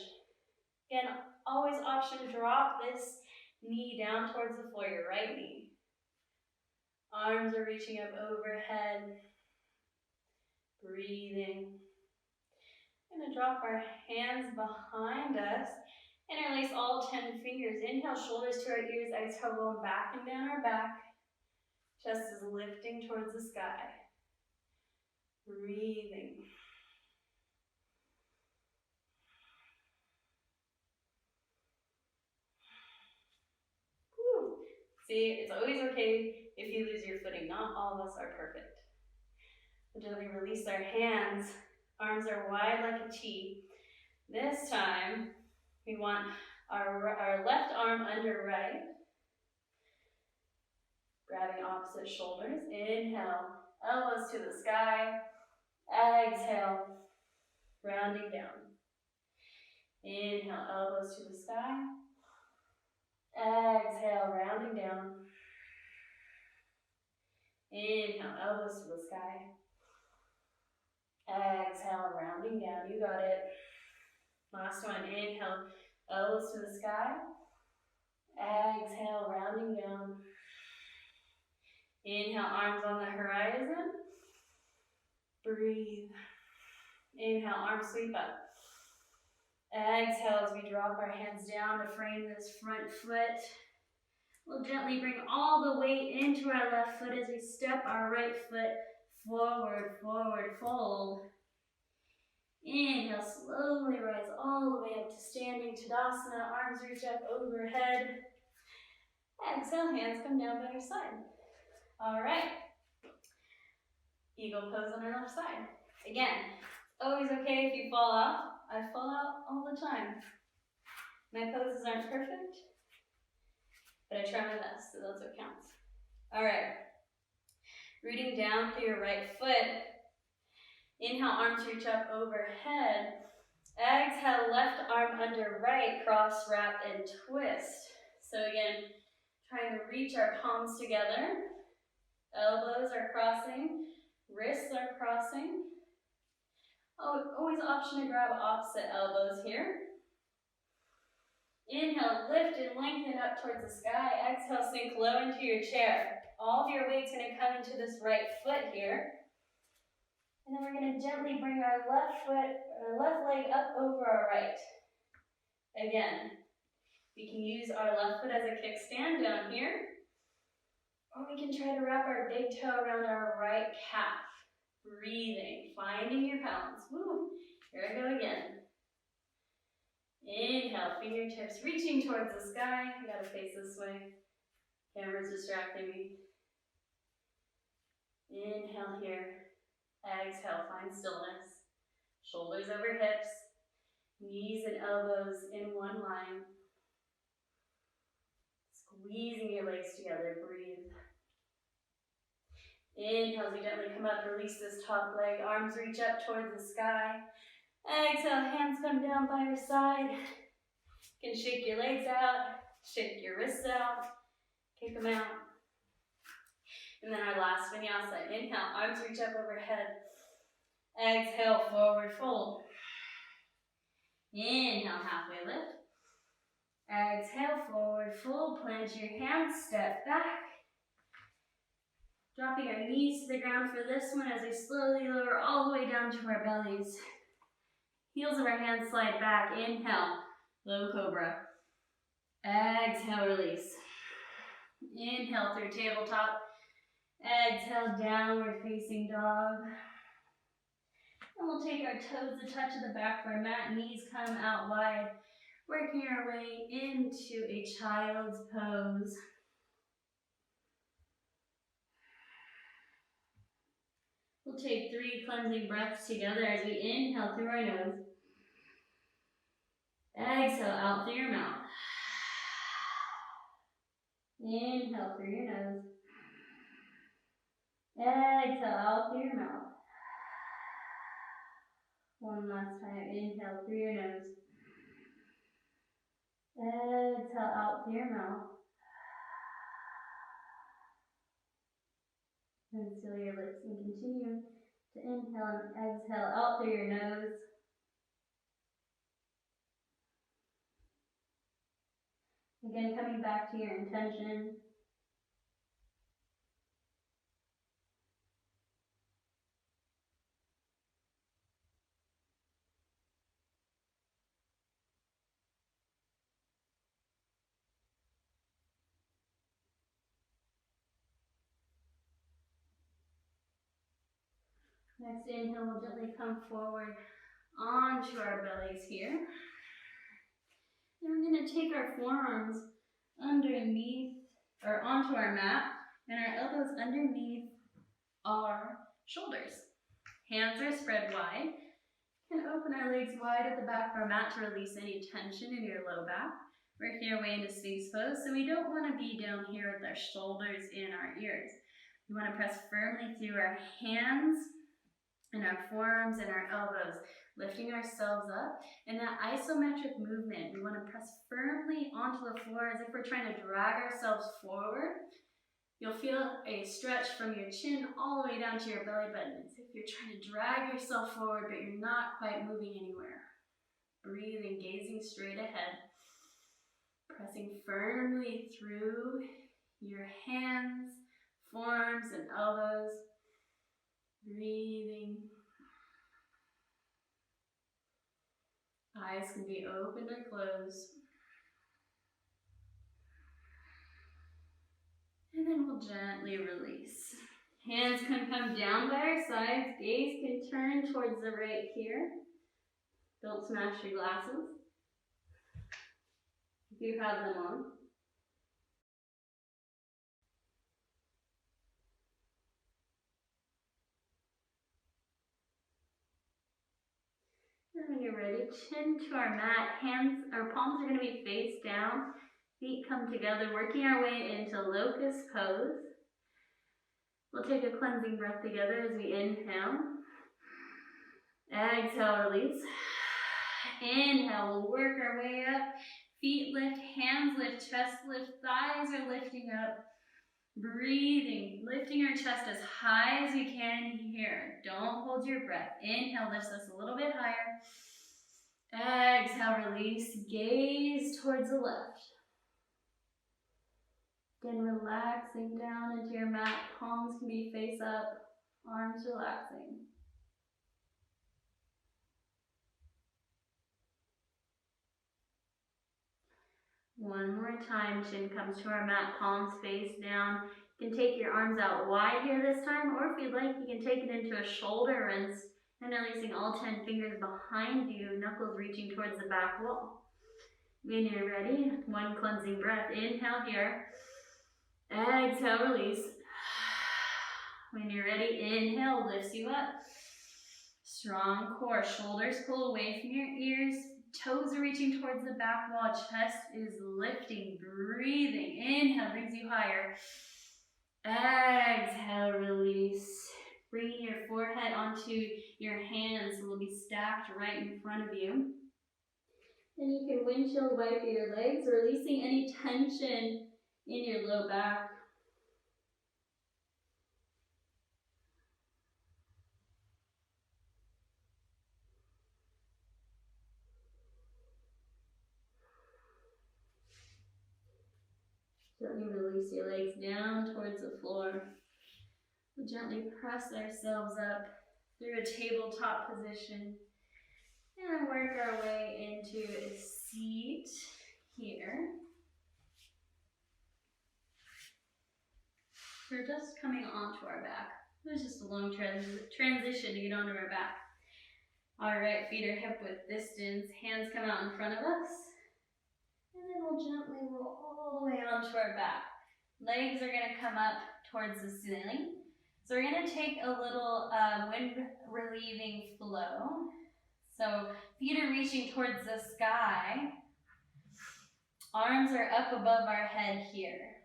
Again, always option to drop this knee down towards the floor, your right knee. Arms are reaching up overhead. Breathing. We're going to drop our hands behind us and release all 10 fingers. Inhale, shoulders to our ears. Exhale, going back and down our back. Chest is lifting towards the sky. Breathing. Whew. See, it's always okay if you lose your footing. Not all of us are perfect. Until we release our hands, arms are wide like a T. This time, we want our left arm under right. Grabbing opposite shoulders. Inhale, elbows to the sky. Exhale, rounding down. Inhale, elbows to the sky. Exhale, rounding down. Inhale, elbows to the sky. Exhale, rounding down. You got it. Last one. Inhale, elbows to the sky. Exhale, rounding down. Inhale, arms on the horizon. Breathe. Inhale, arms sweep up. Exhale as we drop our hands down to frame this front foot. We'll gently bring all the weight into our left foot as we step our right foot forward, forward, fold. Inhale, slowly rise all the way up to standing Tadasana. Arms reach up overhead. Exhale, hands come down by your side. All right. Eagle pose on our left side. Again, always okay if you fall out. I fall out all the time. My poses aren't perfect, but I try my best, so that's what counts. All right. Rooting down through your right foot. Inhale, arms reach up overhead. Exhale, left arm under right, cross, wrap, and twist. So again, trying to reach our palms together. Elbows are crossing, wrists are crossing. Oh, always option to grab opposite elbows here. Inhale, lift and lengthen up towards the sky. Exhale, sink low into your chair. All of your weight's gonna come into this right foot here. And then we're gonna gently bring our left leg up over our right. Again, we can use our left foot as a kickstand down here, or we can try to wrap our big toe around our right calf. Breathing, finding your balance. Woo. Here I go again. Inhale, fingertips reaching towards the sky. I gotta face this way. Camera's distracting me. Inhale here. Exhale, find stillness. Shoulders over hips. Knees and elbows in one line. Squeezing your legs together, breathe. Inhale as you gently come up, release this top leg, arms reach up towards the sky. Exhale, hands come down by your side. You can shake your legs out, shake your wrists out, kick them out. And then our last vinyasa, inhale, arms reach up overhead. Exhale, forward fold. Inhale, halfway lift. Exhale, forward fold, plant your hands, step back. Dropping our knees to the ground for this one as we slowly lower all the way down to our bellies. Heels of our hands slide back. Inhale, low cobra. Exhale, release. Inhale through tabletop. Exhale, downward facing dog. And we'll take our toes to touch the back of our mat. Knees come out wide. Working our way into a child's pose. We'll take 3 cleansing breaths together as we inhale through our nose. Exhale out through your mouth. Inhale through your nose. Exhale out through your mouth. One last time. Inhale through your nose. Exhale out through your mouth. And seal your lips and continue to inhale and exhale out through your nose. Again, coming back to your intention. Next inhale, we'll gently come forward onto our bellies here. And we're going to take our forearms underneath, or onto our mat, and our elbows underneath our shoulders. Hands are spread wide. You can open our legs wide at the back of our mat to release any tension in your low back. Working our way into Sphinx pose, so we don't want to be down here with our shoulders in our ears. We want to press firmly through our hands and our forearms and our elbows, lifting ourselves up. And that isometric movement, we want to press firmly onto the floor as if we're trying to drag ourselves forward. You'll feel a stretch from your chin all the way down to your belly button. It's if you're trying to drag yourself forward, but you're not quite moving anywhere. Breathing, gazing straight ahead. Pressing firmly through your hands, forearms, and elbows. Breathing. Eyes can be open or closed. And then we'll gently release. Hands can come down by our sides. Gaze can turn towards the right here. Don't smash your glasses if you have them on. And when you're ready, chin to our mat, hands, our palms are going to be face down, feet come together, working our way into locust pose. We'll take a cleansing breath together as we inhale. Exhale, release. Inhale, we'll work our way up. Feet lift, hands lift, chest lift, thighs are lifting up. Breathing, lifting our chest as high as we can here. Don't hold your breath. Inhale lifts us a little bit higher. Exhale, release. Gaze towards the left. Again, relaxing down into your mat. Palms can be face up, arms relaxing. One more time, chin comes to our mat, palms face down. You can take your arms out wide here this time, or if you'd like, you can take it into a shoulder rinse, and releasing all 10 fingers behind you, knuckles reaching towards the back wall. When you're ready, one cleansing breath. Inhale here. Exhale, release. When you're ready, inhale, lifts you up. Strong core, shoulders pull away from your ears. Toes are reaching towards the back wall. Chest is lifting, breathing. Inhale, brings you higher. Exhale, release. Bringing your forehead onto your hands. Will be stacked right in front of you. And you can windshield wipe your legs, releasing any tension in your low back. Gently release your legs down towards the floor. We'll gently press ourselves up through a tabletop position and work our way into a seat here. We're just coming onto our back. It was just a long transition to get onto our back. All right, feet are hip width distance, hands come out in front of us. And then we'll gently roll all the way onto our back. Legs are going to come up towards the ceiling. So we're going to take a little wind relieving flow. So feet are reaching towards the sky. Arms are up above our head here.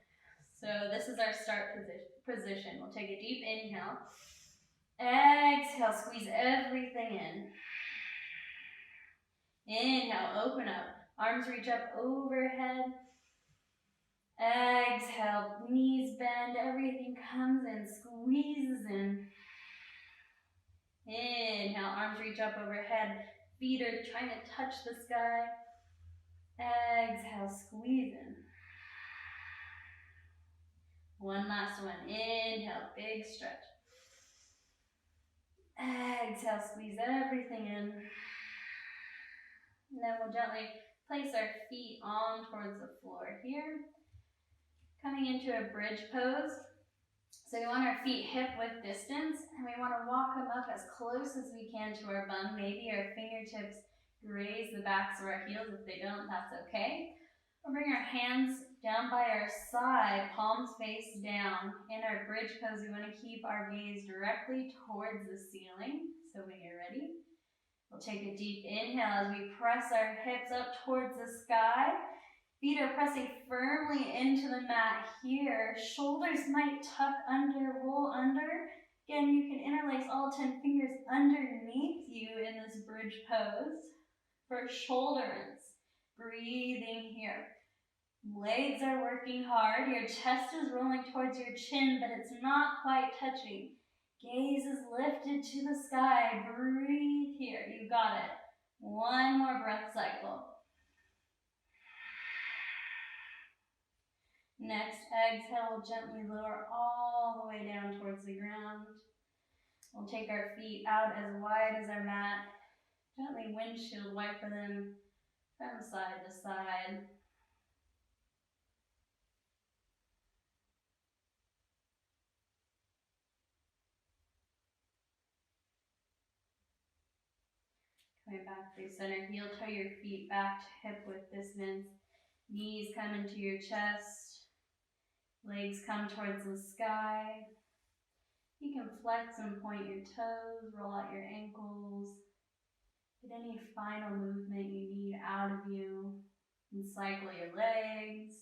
So this is our start position. We'll take a deep inhale. Exhale, squeeze everything in. Inhale, open up. Arms reach up overhead. Exhale, knees bend, everything comes in, squeezes in. Inhale, arms reach up overhead, feet are trying to touch the sky. Exhale, squeeze in. One last one. Inhale, big stretch. Exhale, squeeze everything in. And then we'll gently place our feet on towards the floor here. Coming into a bridge pose. So we want our feet hip width distance, and we want to walk them up as close as we can to our bum. Maybe our fingertips graze the backs of our heels. If they don't, that's okay. We'll bring our hands down by our side, palms face down. In our bridge pose, we want to keep our gaze directly towards the ceiling. So when you're ready, we'll take a deep inhale as we press our hips up towards the sky. Feet are pressing firmly into the mat here. Shoulders might tuck under, roll under. Again, you can interlace all 10 fingers underneath you in this bridge pose for shoulder rinse. Breathing here. Legs are working hard. Your chest is rolling towards your chin, but it's not quite touching. Gaze is lifted to the sky. Breathe here. You got it. One more breath cycle. Next, exhale, we'll gently lower all the way down towards the ground. We'll take our feet out as wide as our mat. Gently windshield wiper them from side to side. Coming back through center, heel toe your feet back to hip width distance. Knees come into your chest. Legs come towards the sky. You can flex and point your toes, roll out your ankles. Get any final movement you need out of you. And cycle your legs.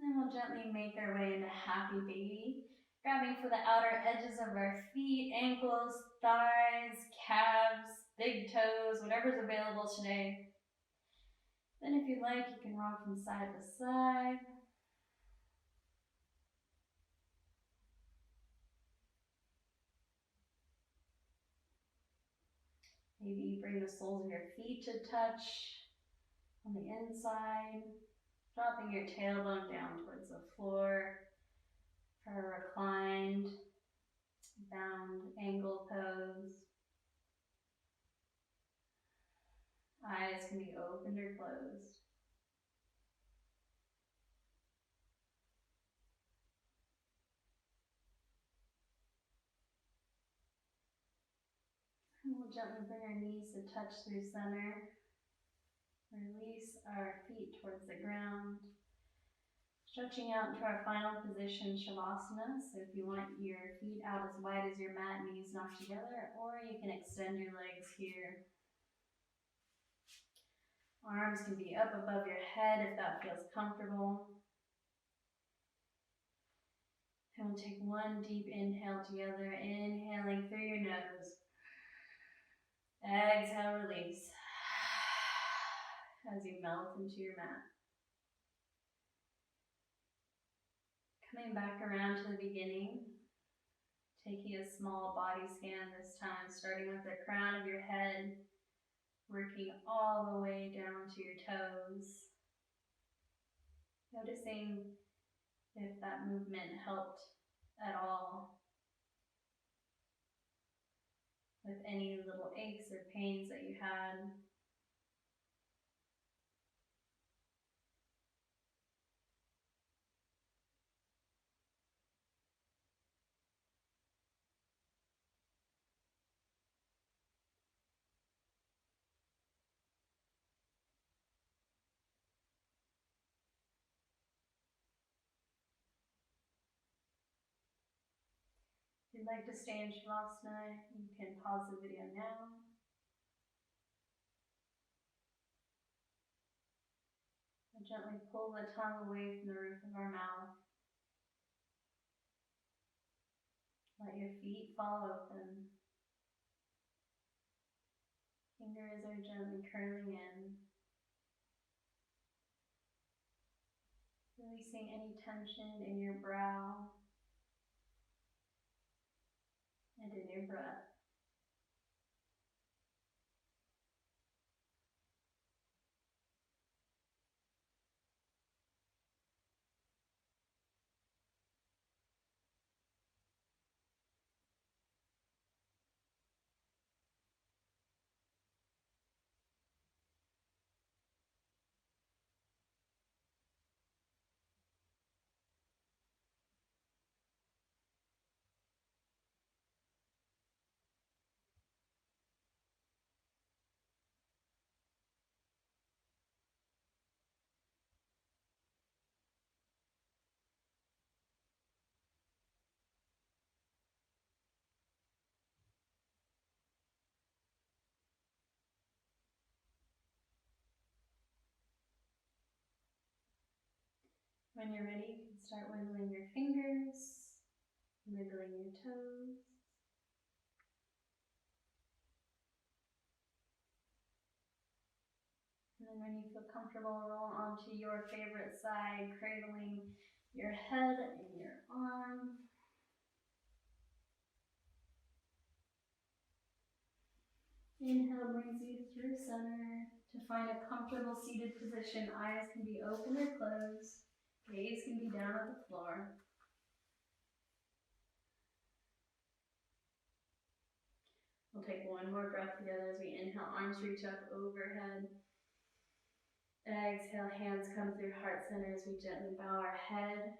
And then we'll gently make our way into happy baby. Grabbing for the outer edges of our feet, ankles, thighs, calves, big toes, whatever's available today. Then if you'd like, you can rock from side to side. Maybe bring the soles of your feet to touch on the inside. Dropping your tailbone down towards the floor for a reclined, bound, angle pose. Eyes can be opened or closed. And we'll gently bring our knees to touch through center. Release our feet towards the ground. Stretching out into our final position, Shavasana. So if you want your feet out as wide as your mat, knees knocked together, or you can extend your legs here. Arms can be up above your head if that feels comfortable. And we'll take one deep inhale together, inhaling through your nose. Exhale, release as you melt into your mat. Coming back around to the beginning, taking a small body scan this time, starting with the crown of your head, working all the way down to your toes. Noticing if that movement helped at all with any little aches or pains that you had. If you'd like to stay in Shavasana, you can pause the video now. And gently pull the tongue away from the roof of our mouth. Let your feet fall open. Fingers are gently curling in. Releasing any tension in your brow and in your breath. When you're ready, you can start wiggling your fingers, wiggling your toes. And then when you feel comfortable, roll onto your favorite side, cradling your head and your arm. Inhale brings you through center to find a comfortable seated position. Eyes can be open or closed. Gaze can be down at the floor. We'll take one more breath together as we inhale, arms reach up overhead. Exhale, hands come through heart center as we gently bow our head,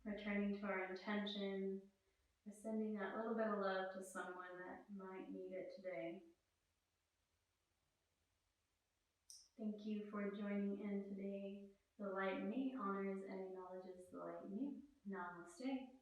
returning to our intention, by sending that little bit of love to someone that might need it today. Thank you for joining in today. The light in me honors and acknowledges the light in you. Namaste.